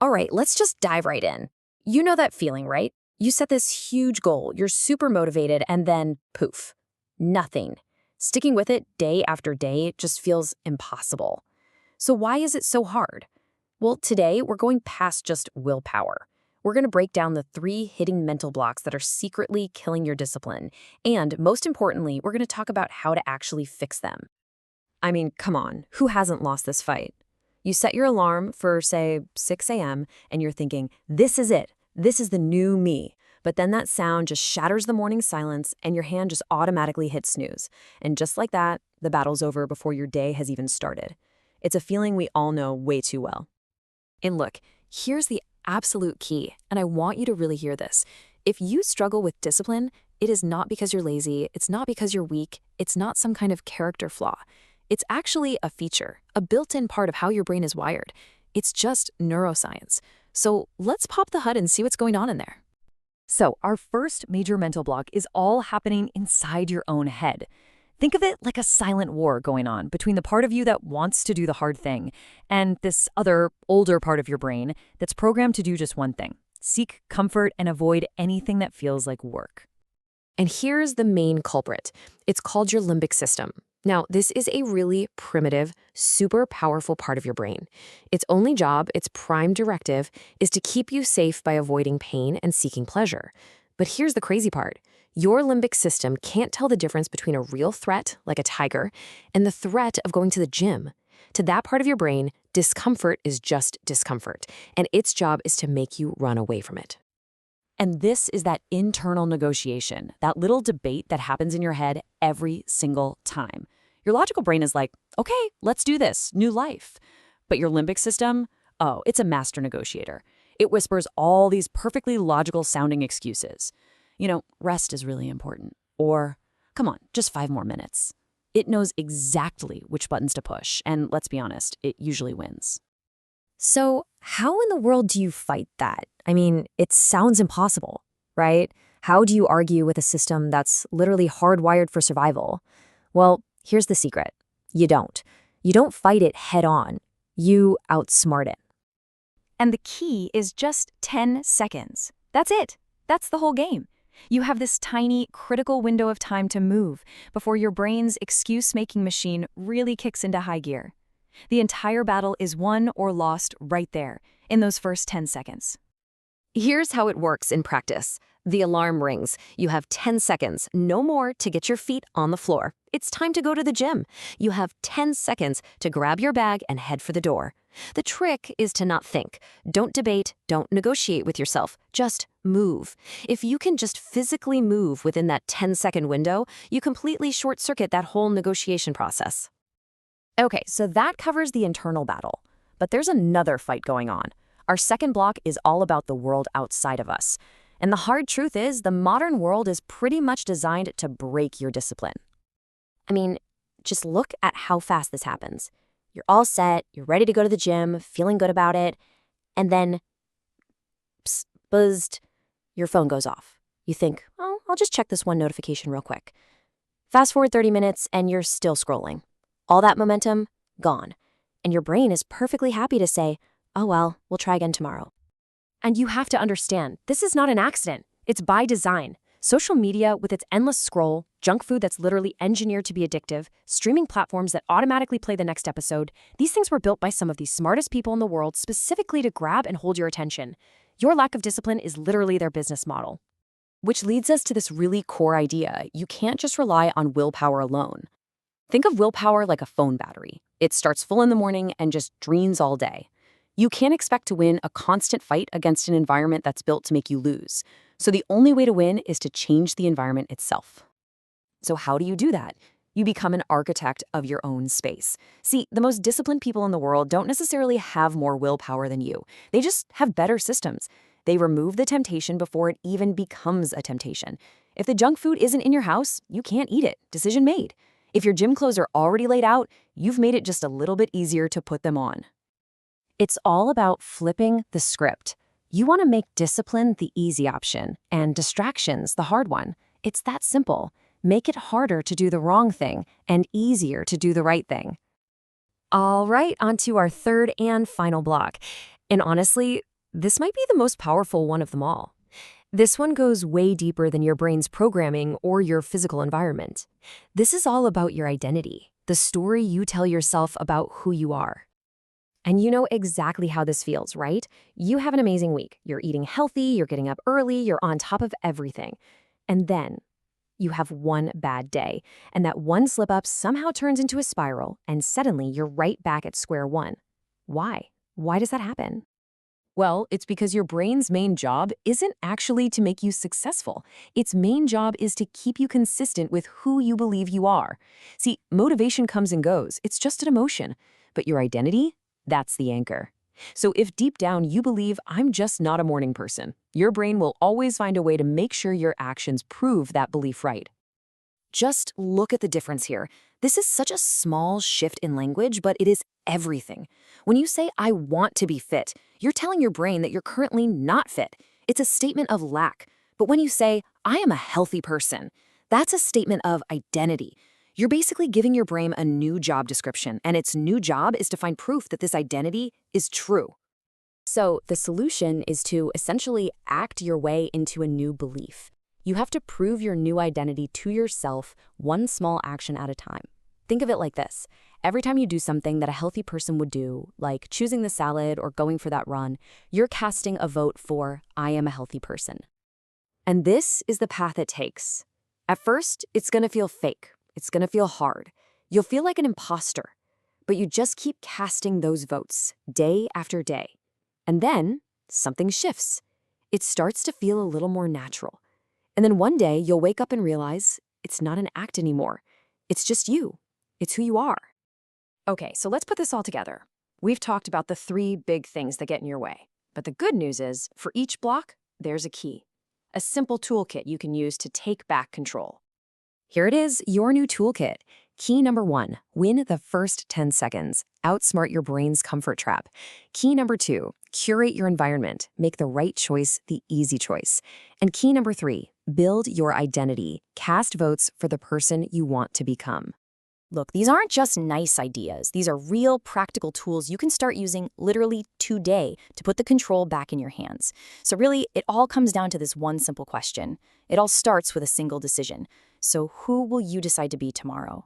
All right, let's just dive right in. You know that feeling, right? You set this huge goal, you're super motivated, and then poof, nothing. Sticking with it day after day just feels impossible. So, why is it so hard? Well, today we're going past just willpower. We're going to break down the 3 hidden mental blocks that are secretly killing your discipline. And most importantly, we're going to talk about how to actually fix them. I mean, come on, who hasn't lost this fight? You set your alarm for, say, 6 a.m., and you're thinking, this is it. This is the new me. But then that sound just shatters the morning silence, and your hand just automatically hits snooze. And just like that, the battle's over before your day has even started. It's a feeling we all know way too well. And look, here's the absolute key, and I want you to really hear this. If you struggle with discipline, it is not because you're lazy, it's not because you're weak, it's not some kind of character flaw. It's actually a feature, a built-in part of how your brain is wired. It's just neuroscience. So let's pop the hood and see what's going on in there. So our first major mental block is all happening inside your own head. Think of it like a silent war going on between the part of you that wants to do the hard thing and this other, older part of your brain that's programmed to do just one thing: seek comfort and avoid anything that feels like work. And here's the main culprit. It's called your limbic system. Now, this is a really primitive, super powerful part of your brain. Its only job, its prime directive, is to keep you safe by avoiding pain and seeking pleasure. But here's the crazy part. Your limbic system can't tell the difference between a real threat, like a tiger, and the threat of going to the gym. To that part of your brain, discomfort is just discomfort, and its job is to make you run away from it. And this is that internal negotiation, that little debate that happens in your head every single time. Your logical brain is like, okay, let's do this, new life. But your limbic system, oh, it's a master negotiator. It whispers all these perfectly logical sounding excuses. Rest is really important. Or, come on, just 5 more minutes. It knows exactly which buttons to push, and let's be honest, it usually wins. So, how in the world do you fight that? I mean, it sounds impossible, right? How do you argue with a system that's literally hardwired for survival? Well, here's the secret. You don't. You don't fight it head on. You outsmart it. And the key is just 10 seconds. That's it. That's the whole game. You have this tiny, critical window of time to move before your brain's excuse-making machine really kicks into high gear. The entire battle is won or lost right there, in those first 10 seconds. Here's how it works in practice. The alarm rings. You have 10 seconds, no more, to get your feet on the floor. It's time to go to the gym. You have 10 seconds to grab your bag and head for the door. The trick is to not think. Don't debate. Don't negotiate with yourself. Just move. If you can just physically move within that 10-second window, you completely short-circuit that whole negotiation process. Okay, so that covers the internal battle. But there's another fight going on. Our second block is all about the world outside of us. And the hard truth is, the modern world is pretty much designed to break your discipline. I mean, just look at how fast this happens. You're all set, you're ready to go to the gym, feeling good about it, and then, psst, buzzed, your phone goes off. You think, oh, I'll just check this one notification real quick. Fast forward 30 minutes and you're still scrolling. All that momentum, gone. And your brain is perfectly happy to say, oh well, we'll try again tomorrow. And you have to understand, this is not an accident. It's by design. Social media with its endless scroll, junk food that's literally engineered to be addictive, streaming platforms that automatically play the next episode, these things were built by some of the smartest people in the world specifically to grab and hold your attention. Your lack of discipline is literally their business model. Which leads us to this really core idea. You can't just rely on willpower alone. Think of willpower like a phone battery. It starts full in the morning and just drains all day. You can't expect to win a constant fight against an environment that's built to make you lose. So the only way to win is to change the environment itself. So how do you do that? You become an architect of your own space. See, the most disciplined people in the world don't necessarily have more willpower than you. They just have better systems. They remove the temptation before it even becomes a temptation. If the junk food isn't in your house, you can't eat it. Decision made. If your gym clothes are already laid out, you've made it just a little bit easier to put them on. It's all about flipping the script. You want to make discipline the easy option and distractions the hard one. It's that simple. Make it harder to do the wrong thing and easier to do the right thing. All right, on to our third and final block. And honestly, this might be the most powerful one of them all. This one goes way deeper than your brain's programming or your physical environment. This is all about your identity, the story you tell yourself about who you are. And you know exactly how this feels, right? You have an amazing week. You're eating healthy, you're getting up early, you're on top of everything. And then you have one bad day, and that one slip up somehow turns into a spiral, and suddenly you're right back at square one. Why? Why does that happen? Well, it's because your brain's main job isn't actually to make you successful. Its main job is to keep you consistent with who you believe you are. See, motivation comes and goes. It's just an emotion. But your identity? That's the anchor. So if deep down you believe I'm just not a morning person, your brain will always find a way to make sure your actions prove that belief right. Just look at the difference here. This is such a small shift in language, but it is everything. When you say, I want to be fit, you're telling your brain that you're currently not fit. It's a statement of lack. But when you say, I am a healthy person, that's a statement of identity. You're basically giving your brain a new job description, and its new job is to find proof that this identity is true. So the solution is to essentially act your way into a new belief. You have to prove your new identity to yourself one small action at a time. Think of it like this. Every time you do something that a healthy person would do, like choosing the salad or going for that run, you're casting a vote for, I am a healthy person. And this is the path it takes. At first, it's going to feel fake. It's going to feel hard. You'll feel like an imposter. But you just keep casting those votes, day after day. And then, something shifts. It starts to feel a little more natural. And then one day, you'll wake up and realize it's not an act anymore. It's just you. It's who you are. Okay, so let's put this all together. We've talked about the 3 big things that get in your way. But the good news is, for each block, there's a key. A simple toolkit you can use to take back control. Here it is, your new toolkit. Key number 1, win the first 10 seconds. Outsmart your brain's comfort trap. Key number 2, curate your environment. Make the right choice the easy choice. And key number 3, build your identity. Cast votes for the person you want to become. Look, these aren't just nice ideas. These are real, practical tools you can start using literally today to put the control back in your hands. So really, it all comes down to this one simple question. It all starts with a single decision. So who will you decide to be tomorrow?